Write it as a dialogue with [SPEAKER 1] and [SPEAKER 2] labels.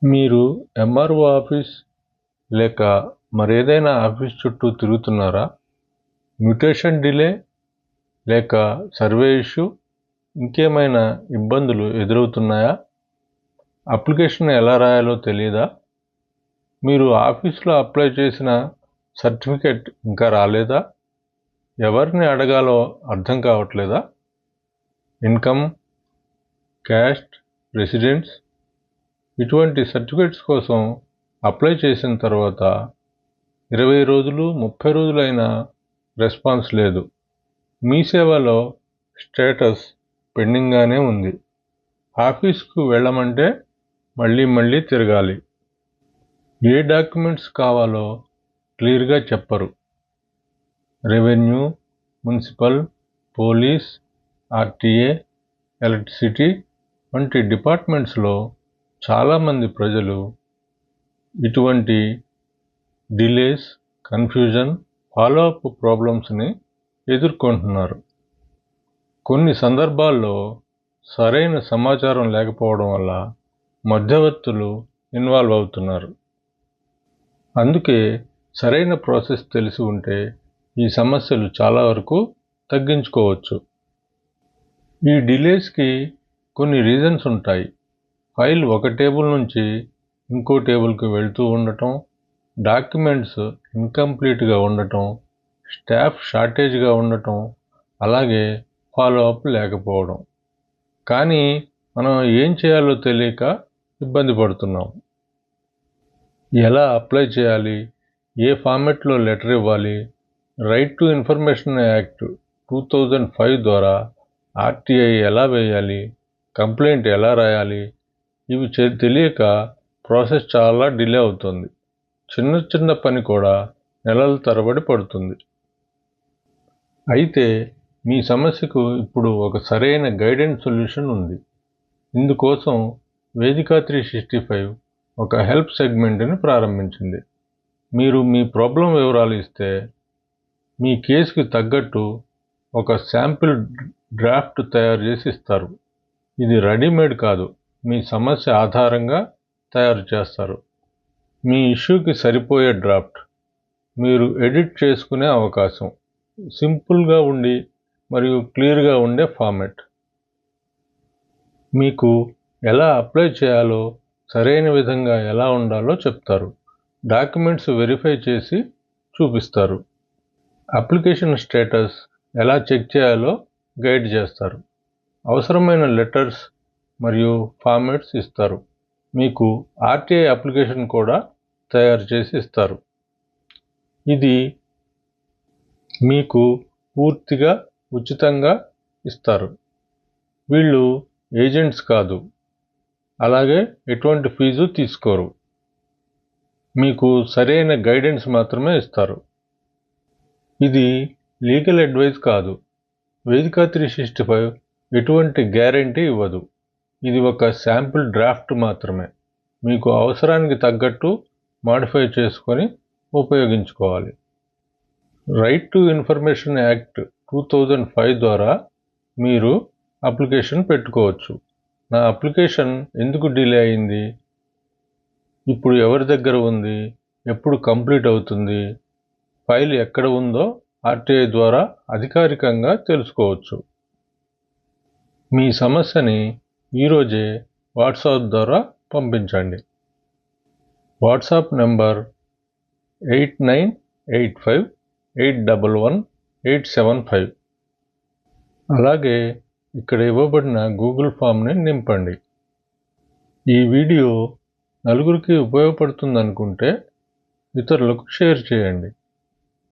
[SPEAKER 1] మీరు MRO office లేక మరేదైనా ఆఫీస్ చుట్టూ తిరుగుతున్నారా? మ్యుటేషన్ డిలే లేక సర్వే ఇష్యూ, ఇంకేమైనా ఇబ్బందులు ఎదురవుతున్నాయా? అప్లికేషన్ ఎలా రాయాలో తెలియదా? మీరు ఆఫీస్లో అప్లై చేసిన సర్టిఫికేట్ ఇంకా రాలేదా? ఎవరిని అడగాలో అర్థం కావట్లేదా? ఇన్కమ్, క్యాస్ట్, రెసిడెన్స్ ఇటువంటి సర్టిఫికేట్స్ కోసం అప్లై చేసిన తర్వాత 20 రోజులు 30 రోజులైనా రెస్పాన్స్ లేదు. మీ సేవలో స్టేటస్ పెండింగ్గానే ఉంది. ఆఫీస్కు వెళ్ళమంటే మళ్ళీ తిరగాలి. ఏ డాక్యుమెంట్స్ కావాలో క్లియర్గా చెప్పరు. Revenue, municipal, police, RTA, electricity వంటి డిపార్ట్మెంట్స్లో చాలామంది ప్రజలు ఇటువంటి డిలేస్, కన్ఫ్యూజన్, ఫాలోఅప్ ప్రాబ్లమ్స్ని ఎదుర్కొంటున్నారు. కొన్ని సందర్భాల్లో సరైన సమాచారం లేకపోవడం వల్ల మధ్యవర్తులు ఇన్వాల్వ్ అవుతున్నారు. అందుకే సరైన ప్రాసెస్ తెలిసి ఉంటే ఈ సమస్యలు చాలా వరకు తగ్గించుకోవచ్చు. ఈ డిలేస్కి కొన్ని రీజన్స్ ఉంటాయి. ఫైల్ ఒక టేబుల్ నుంచి ఇంకో టేబుల్కి వెళ్తూ ఉండటం, డాక్యుమెంట్స్ ఇన్కంప్లీట్గా ఉండటం, స్టాఫ్ షార్టేజ్గా ఉండటం, అలాగే ఫాలోఅప్ లేకపోవడం. కానీ మనం ఏం చేయాలో తెలియక ఇబ్బంది పడుతున్నాం. ఎలా అప్లై చేయాలి? ఏ ఫార్మెట్లో లెటర్ ఇవ్వాలి? రైట్ టు ఇన్ఫర్మేషన్ యాక్ట్ 2005 ద్వారా ఆర్టీఐ ఎలా వేయాలి? కంప్లైంట్ ఎలా రాయాలి? ఇవి తెలియక ప్రాసెస్ చాలా డిలే అవుతుంది. చిన్న పని కూడా నెలల తరబడి పడుతుంది. అయితే మీ సమస్యకు ఇప్పుడు ఒక సరైన గైడెన్స్ సొల్యూషన్ ఉంది. ఇందుకోసం వేదిక 365 ఒక హెల్ప్ సెగ్మెంట్ని ప్రారంభించింది. మీరు మీ ప్రాబ్లం వివరాలు ఇస్తే మీ కేసుకి తగ్గట్టు ఒక శాంపిల్ డ్రాఫ్ట్ తయారు చేసి ఇస్తారు. ఇది రెడీమేడ్ కాదు, మీ సమస్య ఆధారంగా తయారు చేస్తారు. మీ ఇష్యూకి సరిపోయే డ్రాఫ్ట్, మీరు ఎడిట్ చేసుకునే అవకాశం, సింపుల్గా ఉండి మరియు క్లియర్గా ఉండే ఫార్మెట్. మీకు ఎలా అప్లై చేయాలో, సరైన విధంగా ఎలా ఉండాలో చెప్తారు. డాక్యుమెంట్స్ వెరిఫై చేసి చూపిస్తారు. అప్లికేషన్ స్టేటస్ ఎలా చెక్ చేయాలో గైడ్ చేస్తారు. అవసరమైన లెటర్స్ మరియు ఫార్మాట్స్ ఇస్తారు. మీకు ఆర్టీఐ అప్లికేషన్ కూడా తయారు చేసి ఇస్తారు. ఇది మీకు పూర్తిగా ఉచితంగా ఇస్తారు. వీళ్ళు ఏజెంట్స్ కాదు, అలాగే ఎటువంటి ఫీజు తీసుకోరు. మీకు సరైన గైడెన్స్ మాత్రమే ఇస్తారు. ఇది లీగల్ అడ్వైస్ కాదు. వేదిక 365 ఎటువంటి గ్యారెంటీ ఇవ్వదు. ఇది ఒక శాంపిల్ డ్రాఫ్ట్ మాత్రమే. మీకు అవసరానికి తగ్గట్టు మాడిఫై చేసుకొని ఉపయోగించుకోవాలి. రైట్ టు ఇన్ఫర్మేషన్ యాక్ట్ 2005 ద్వారా మీరు అప్లికేషన్ పెట్టుకోవచ్చు. నా అప్లికేషన్ ఎందుకు డిలే అయింది? ఇప్పుడు ఎవరి దగ్గర ఉంది? ఎప్పుడు కంప్లీట్ అవుతుంది? ఫైల్ ఎక్కడ ఉందో ఆర్టీఐ ద్వారా అధికారికంగా తెలుసుకోవచ్చు. మీ సమస్యని ఈరోజే వాట్సాప్ ద్వారా పంపించండి. WhatsApp number 8985811875. అలాగే ఇక్కడ ఇవ్వబడిన గూగుల్ ఫామ్ని నింపండి. ఈ వీడియో నలుగురికి ఉపయోగపడుతుందనుకుంటే ఇతరులకు షేర్ చేయండి.